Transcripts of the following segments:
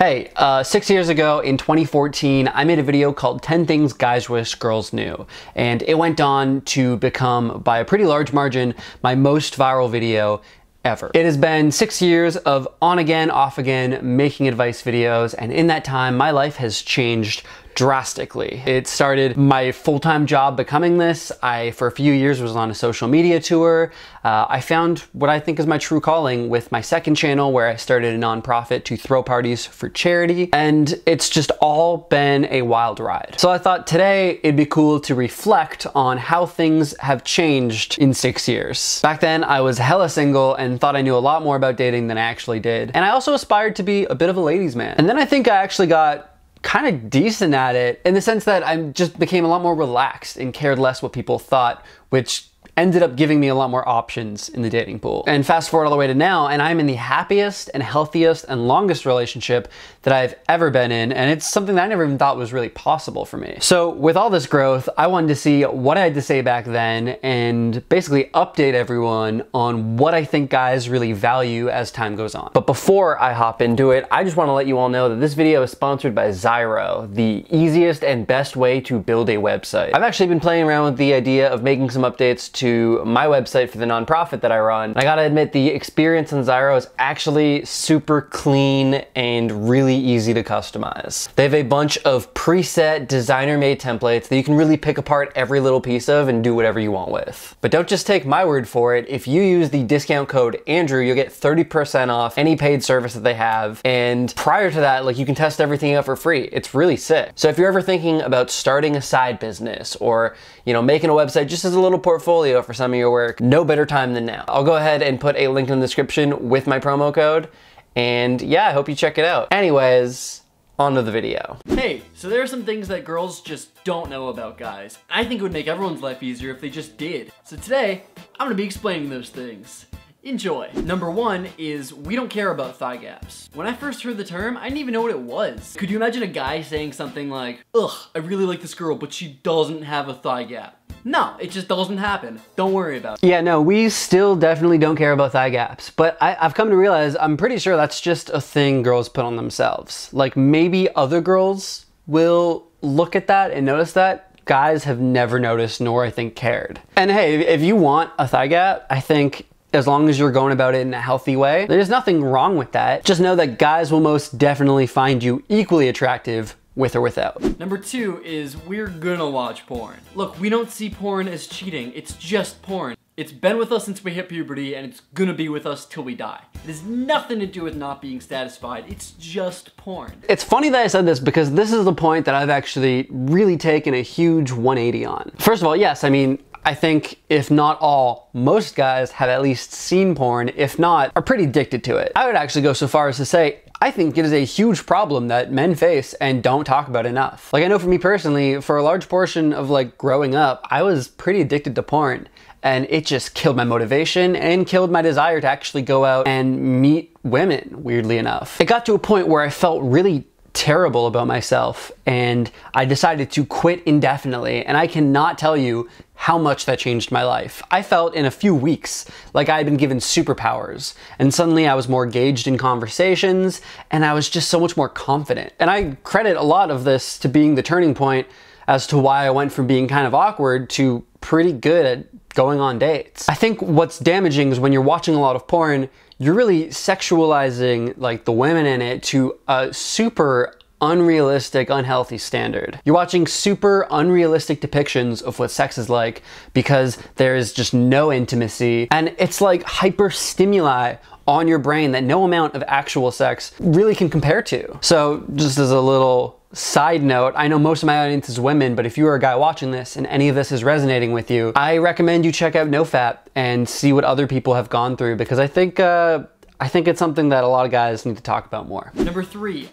Hey, 6 years ago in 2014, I made a video called 10 Things Guys Wish Girls Knew, and it went on to become, by a pretty large margin, my most viral video ever. It has been 6 years of on again, off again, making advice videos, and in that time, my life has changed drastically. It started my full-time job becoming this. I, for a few years, was on a social media tour. I found what I think is my true calling with my second channel, where I started a nonprofit to throw parties for charity, and it's just all been a wild ride. So I thought today it'd be cool to reflect on how things have changed in 6 years. Back then, I was hella single and thought I knew a lot more about dating than I actually did. And I also aspired to be a bit of a ladies' man. And then I think I actually got kind of decent at it in the sense that I just became a lot more relaxed and cared less what people thought, which ended up giving me a lot more options in the dating pool. And fast forward all the way to now, and I'm in the happiest and healthiest and longest relationship that I've ever been in, and it's something that I never even thought was really possible for me. So with all this growth, I wanted to see what I had to say back then and basically update everyone on what I think guys really value as time goes on. But before I hop into it, I just want to let you all know that this video is sponsored by Zyro, the easiest and best way to build a website. I've actually been playing around with the idea of making some updates to my website for the nonprofit that I run. I gotta admit, the experience in Zyro is actually super clean and really easy to customize. They have a bunch of preset designer-made templates that you can really pick apart every little piece of and do whatever you want with. But don't just take my word for it. If you use the discount code Andrew, you'll get 30% off any paid service that they have. And prior to that, like, you can test everything out for free. It's really sick. So if you're ever thinking about starting a side business or, you know, making a website just as a little portfolio for some of your work, no better time than now. I'll go ahead and put a link in the description with my promo code. And yeah, I hope you check it out. Anyways, on to the video. Hey, so there are some things that girls just don't know about guys. I think it would make everyone's life easier if they just did. So today, I'm gonna be explaining those things. Enjoy. Number one is we don't care about thigh gaps. When I first heard the term, I didn't even know what it was. Could you imagine a guy saying something like, ugh, I really like this girl, but she doesn't have a thigh gap? No, it just doesn't happen. Don't worry about it. Yeah, no, we still definitely don't care about thigh gaps, but I've come to realize I'm pretty sure that's just a thing girls put on themselves. Like, maybe other girls will look at that and notice that. Guys have never noticed, nor I think cared. And hey, if you want a thigh gap, I think as long as you're going about it in a healthy way, there's nothing wrong with that. Just know that guys will most definitely find you equally attractive with or without. Number two is we're gonna watch porn. Look, we don't see porn as cheating. It's just porn. It's been with us since we hit puberty, and it's gonna be with us till we die. It has nothing to do with not being satisfied. It's just porn. It's funny that I said this because this is the point that I've actually really taken a huge 180 on. First of all, yes, I mean, I think if not all, most guys have at least seen porn, if not, are pretty addicted to it. I would actually go so far as to say, I think it is a huge problem that men face and don't talk about enough. Like, I know for me personally, for a large portion of like growing up, I was pretty addicted to porn, and it just killed my motivation and killed my desire to actually go out and meet women, weirdly enough. It got to a point where I felt really terrible about myself, and I decided to quit indefinitely, and I cannot tell you how much that changed my life. I felt in a few weeks like I had been given superpowers, and suddenly I was more engaged in conversations, and I was just so much more confident. And I credit a lot of this to being the turning point as to why I went from being kind of awkward to pretty good at going on dates. I think what's damaging is when you're watching a lot of porn, you're really sexualizing like the women in it to a super unrealistic, unhealthy standard. You're watching super unrealistic depictions of what sex is like because there is just no intimacy, and it's like hyper stimuli on your brain that no amount of actual sex really can compare to. So just as a little side note, I know most of my audience is women, but if you are a guy watching this and any of this is resonating with you, I recommend you check out NoFap and see what other people have gone through, because I think it's something that a lot of guys need to talk about more. Number three,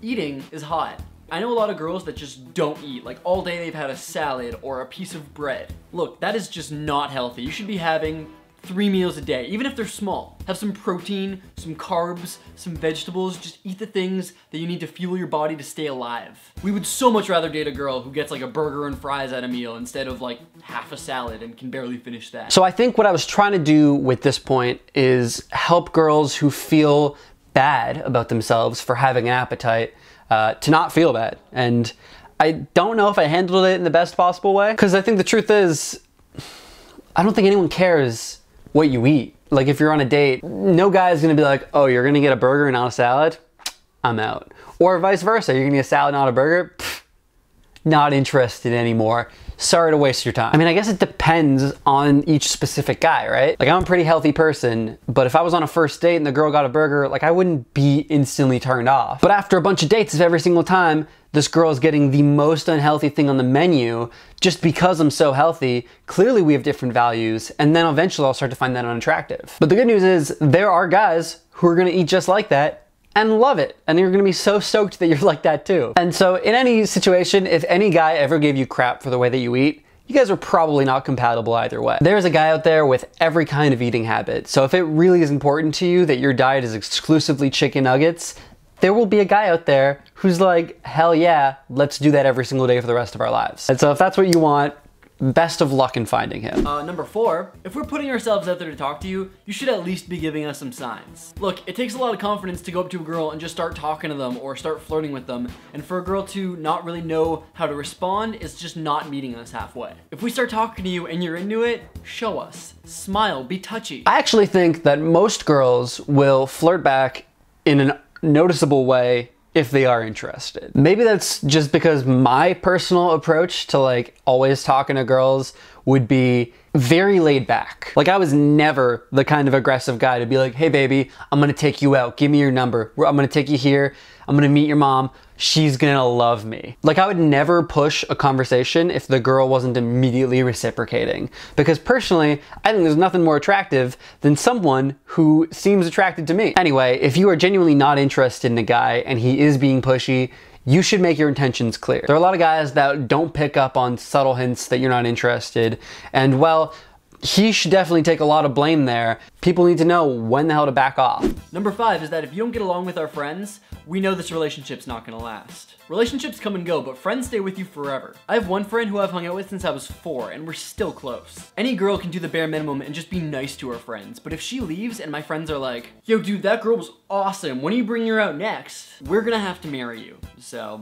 eating is hot. I know a lot of girls that just don't eat. Like, all day they've had a salad or a piece of bread. Look, that is just not healthy. You should be having 3 meals a day, even if they're small. Have some protein, some carbs, some vegetables. Just eat the things that you need to fuel your body to stay alive. We would so much rather date a girl who gets like a burger and fries at a meal instead of like half a salad and can barely finish that. So I think what I was trying to do with this point is help girls who feel bad about themselves for having an appetite to not feel bad. And I don't know if I handled it in the best possible way, because I think the truth is, I don't think anyone cares what you eat. Like if you're on a date, no guy is gonna be like, oh, you're gonna get a burger and not a salad? I'm out. Or vice versa, you're gonna get a salad, not a burger? Pfft, not interested anymore. Sorry to waste your time. I mean, I guess it depends on each specific guy, right? Like I'm a pretty healthy person, but if I was on a first date and the girl got a burger, like I wouldn't be instantly turned off. But after a bunch of dates, if every single time this girl is getting the most unhealthy thing on the menu, just because I'm so healthy, clearly we have different values, and then eventually I'll start to find that unattractive. But the good news is there are guys who are gonna eat just like that and love it, and you're gonna be so stoked that you're like that too. And so in any situation, if any guy ever gave you crap for the way that you eat, you guys are probably not compatible either way. There's a guy out there with every kind of eating habit, so if it really is important to you that your diet is exclusively chicken nuggets, there will be a guy out there who's like, hell yeah, let's do that every single day for the rest of our lives. And so if that's what you want, best of luck in finding him. Number 4, if we're putting ourselves out there to talk to you, you should at least be giving us some signs. Look, it takes a lot of confidence to go up to a girl and just start talking to them or start flirting with them, and for a girl to not really know how to respond is just not meeting us halfway. If we start talking to you and you're into it, show us. Smile, be touchy. I actually think that most girls will flirt back in a noticeable way if they are interested. Maybe that's just because my personal approach to like always talking to girls would be very laid back. Like I was never the kind of aggressive guy to be like, hey baby, I'm gonna take you out, give me your number, I'm gonna take you here, I'm gonna meet your mom, she's gonna love me. Like I would never push a conversation if the girl wasn't immediately reciprocating. Because personally, I think there's nothing more attractive than someone who seems attracted to me. Anyway, if you are genuinely not interested in a guy and he is being pushy, you should make your intentions clear. There are a lot of guys that don't pick up on subtle hints that you're not interested, and well, he should definitely take a lot of blame there. People need to know when the hell to back off. Number 5 is that if you don't get along with our friends, we know this relationship's not gonna last. Relationships come and go, but friends stay with you forever. I have one friend who I've hung out with since I was 4, and we're still close. Any girl can do the bare minimum and just be nice to her friends, but if she leaves and my friends are like, yo dude, that girl was awesome, when are you bringing her out next? We're gonna have to marry you. So,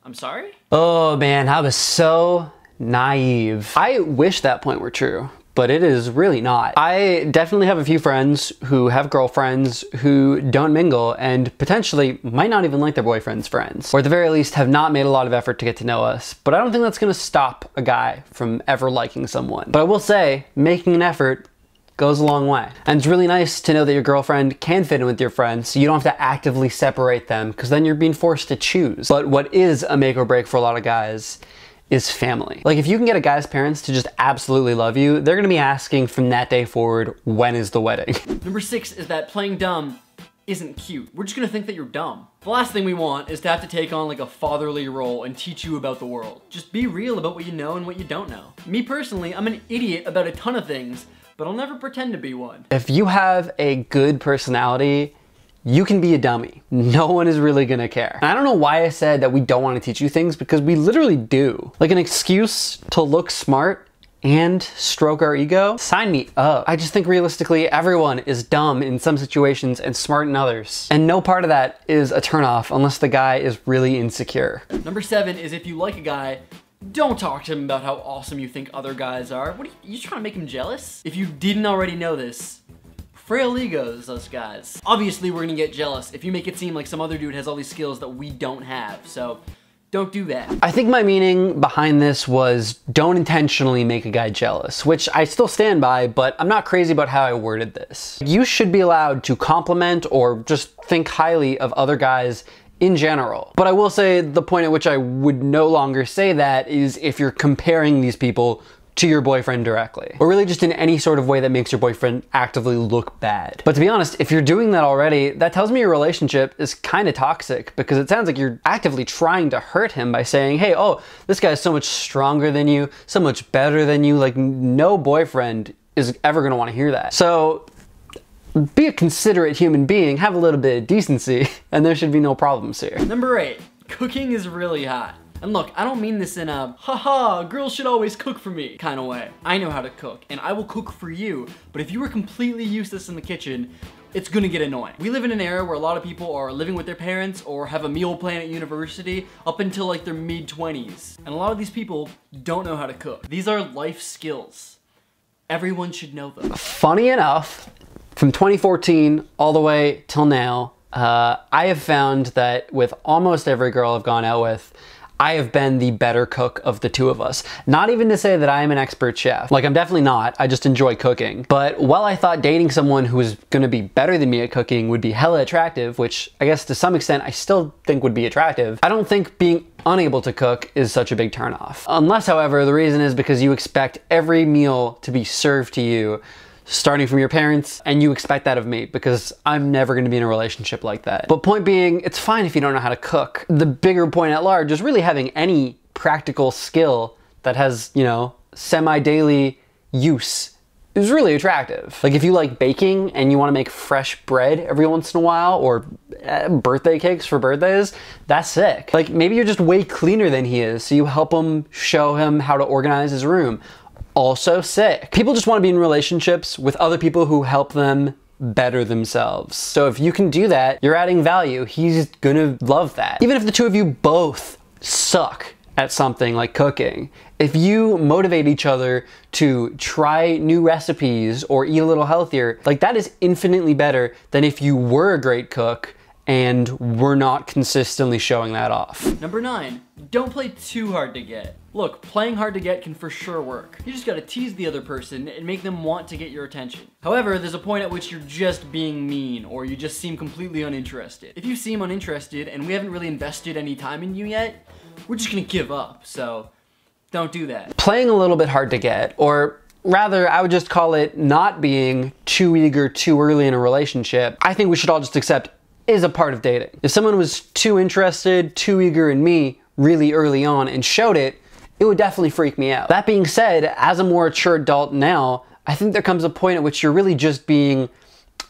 I'm sorry? Oh man, I was so naive. I wish that point were true, but it is really not. I definitely have a few friends who have girlfriends who don't mingle and potentially might not even like their boyfriend's friends, or at the very least have not made a lot of effort to get to know us. But I don't think that's gonna stop a guy from ever liking someone. But I will say, making an effort goes a long way. And it's really nice to know that your girlfriend can fit in with your friends, so you don't have to actively separate them, because then you're being forced to choose. But what is a make or break for a lot of guys is family. Like if you can get a guy's parents to just absolutely love you, they're gonna be asking from that day forward, when is the wedding? Number 6 is that playing dumb isn't cute. We're just gonna think that you're dumb. The last thing we want is to have to take on like a fatherly role and teach you about the world. Just be real about what you know and what you don't know. Me personally, I'm an idiot about a ton of things, but I'll never pretend to be one. If you have a good personality, you can be a dummy. No one is really gonna care. And I don't know why I said that we don't want to teach you things, because we literally do. Like an excuse to look smart and stroke our ego? Sign me up. I just think realistically, everyone is dumb in some situations and smart in others. And no part of that is a turnoff unless the guy is really insecure. Number 7 is if you like a guy, don't talk to him about how awesome you think other guys are. What are you trying to make him jealous? If you didn't already know this, frail egos, us guys. Obviously, we're gonna get jealous if you make it seem like some other dude has all these skills that we don't have, so don't do that. I think my meaning behind this was don't intentionally make a guy jealous, which I still stand by, but I'm not crazy about how I worded this. You should be allowed to compliment or just think highly of other guys in general. But I will say the point at which I would no longer say that is if you're comparing these people to your boyfriend directly, or really just in any sort of way that makes your boyfriend actively look bad. But to be honest, if you're doing that already, that tells me your relationship is kind of toxic, because it sounds like you're actively trying to hurt him by saying, hey, oh, this guy's so much stronger than you, so much better than you. Like, no boyfriend is ever gonna want to hear that. So be a considerate human being, have a little bit of decency, and there should be no problems here. Number 8, cooking is really hot. And look, I don't mean this in a, haha, girls should always cook for me kind of way. I know how to cook, and I will cook for you, but if you were completely useless in the kitchen, it's gonna get annoying. We live in an era where a lot of people are living with their parents or have a meal plan at university up until like their mid-20s. And a lot of these people don't know how to cook. These are life skills. Everyone should know them. Funny enough, from 2014 all the way till now, I have found that with almost every girl I've gone out with, I have been the better cook of the two of us. Not even to say that I am an expert chef. Like, I'm definitely not. I just enjoy cooking. But while I thought dating someone who was gonna be better than me at cooking would be hella attractive, which I guess to some extent I still think would be attractive, I don't think being unable to cook is such a big turnoff. Unless, however, the reason is because you expect every meal to be served to you starting from your parents, and you expect that of me because I'm never gonna be in a relationship like that. But point being, it's fine if you don't know how to cook. The bigger point at large is really having any practical skill that has, you know, semi-daily use is really attractive. Like if you like baking and you wanna make fresh bread every once in a while, or birthday cakes for birthdays, that's sick. Like maybe you're just way cleaner than he is, so you help him, show him how to organize his room. Also sick. People just want to be in relationships with other people who help them better themselves. So if you can do that, you're adding value. He's gonna love that. Even if the two of you both suck at something like cooking, if you motivate each other to try new recipes or eat a little healthier, like that is infinitely better than if you were a great cook and we're not consistently showing that off. Number 9, don't play too hard to get. Look, playing hard to get can for sure work. You just gotta tease the other person and make them want to get your attention. However, there's a point at which you're just being mean, or you just seem completely uninterested. If you seem uninterested and we haven't really invested any time in you yet, we're just gonna give up, so don't do that. Playing a little bit hard to get, or rather, I would just call it not being too eager too early in a relationship, I think we should all just accept is a part of dating. If someone was too interested, too eager in me really early on and showed it, it would definitely freak me out. That being said, as a more mature adult now, I think there comes a point at which you're really just being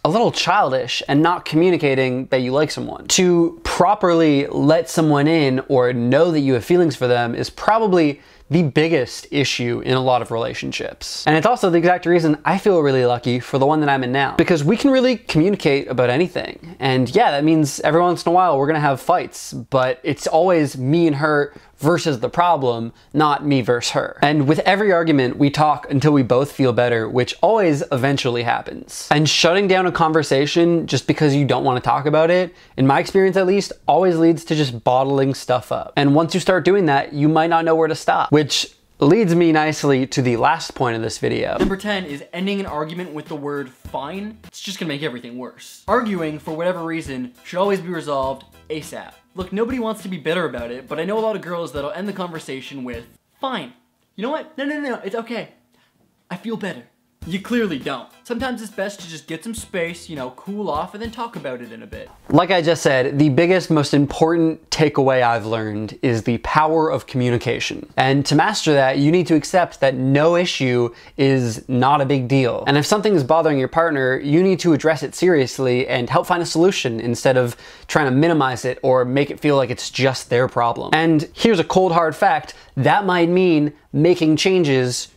a little childish and not communicating that you like someone. To properly let someone in or know that you have feelings for them is probably the biggest issue in a lot of relationships. And it's also the exact reason I feel really lucky for the one that I'm in now, because we can really communicate about anything. And yeah, that means every once in a while we're gonna have fights, but it's always me and her versus the problem, not me versus her. And with every argument, we talk until we both feel better, which always eventually happens. And shutting down a conversation just because you don't want to talk about it, in my experience at least, always leads to just bottling stuff up. And once you start doing that, you might not know where to stop, which leads me nicely to the last point of this video. Number 10 is ending an argument with the word fine. It's just gonna make everything worse. Arguing, for whatever reason, should always be resolved ASAP. Look, nobody wants to be bitter about it, but I know a lot of girls that'll end the conversation with, fine. You know what? No, it's okay. I feel better. You clearly don't. Sometimes it's best to just get some space, you know, cool off, and then talk about it in a bit. Like I just said, the biggest, most important takeaway I've learned is the power of communication. And to master that, you need to accept that no issue is not a big deal. And if something is bothering your partner, you need to address it seriously and help find a solution instead of trying to minimize it or make it feel like it's just their problem. And here's a cold hard fact, that might mean making changes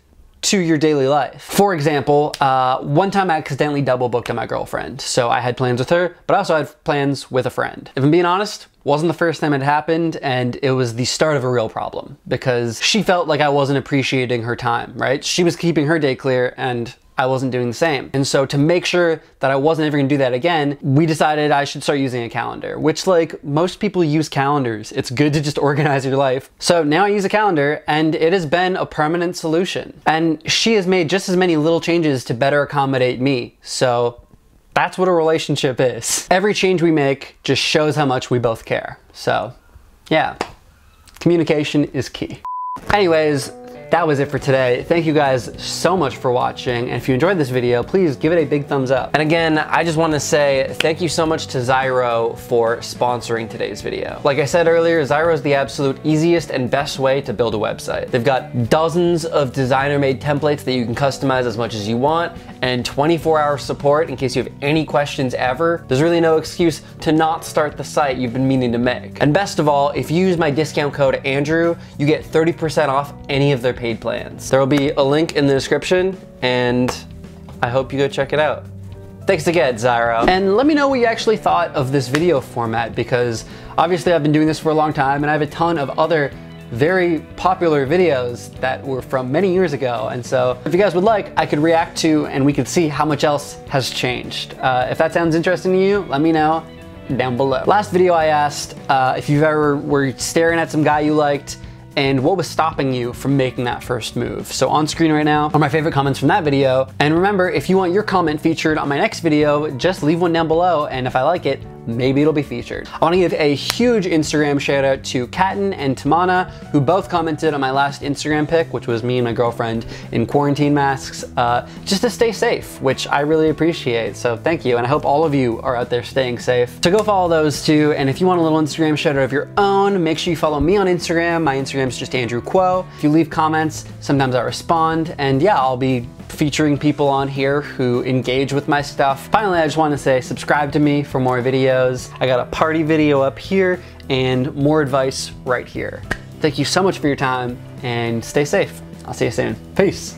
to your daily life. For example, one time I accidentally double booked on my girlfriend. So I had plans with her, but I also had plans with a friend. If I'm being honest, wasn't the first time it happened, and it was the start of a real problem because she felt like I wasn't appreciating her time, right? She was keeping her day clear and I wasn't doing the same. And so to make sure that I wasn't ever gonna do that again, we decided I should start using a calendar, which like most people use calendars. It's good to just organize your life. So now I use a calendar and it has been a permanent solution. And she has made just as many little changes to better accommodate me. So that's what a relationship is. Every change we make just shows how much we both care. So yeah, communication is key. Anyways, that was it for today. Thank you guys so much for watching. And if you enjoyed this video, please give it a big thumbs up. And again, I just want to say thank you so much to Zyro for sponsoring today's video. Like I said earlier, Zyro is the absolute easiest and best way to build a website. They've got dozens of designer-made templates that you can customize as much as you want, and 24-hour support in case you have any questions ever. There's really no excuse to not start the site you've been meaning to make. And best of all, if you use my discount code Andrew, you get 30% off any of their paid plans. There will be a link in the description, and I hope you go check it out. thanks again, Zyro. And let me know what you actually thought of this video format, because obviously I've been doing this for a long time and I have a ton of other very popular videos that were from many years ago. And so if you guys would like, I could react to and we could see how much else has changed. If that sounds interesting to you, let me know down below. Last video I asked if you ever were staring at some guy you liked and what was stopping you from making that first move. So on screen right now are my favorite comments from that video. And remember, if you want your comment featured on my next video, just leave one down below, and if I like it, maybe it'll be featured. I want to give a huge Instagram shout out to Katten and Tamana, who both commented on my last Instagram pic, which was me and my girlfriend in quarantine masks, just to stay safe, which I really appreciate. So thank you, and I hope all of you are out there staying safe. So go follow those two, and if you want a little Instagram shout out of your own, make sure you follow me on Instagram. My Instagram's just Andrew Quo. If you leave comments, sometimes I respond, and yeah, I'll be featuring people on here who engage with my stuff. Finally, I just want to say subscribe to me for more videos. I got a party video up here and more advice right here. Thank you so much for your time and stay safe. I'll see you soon. Peace.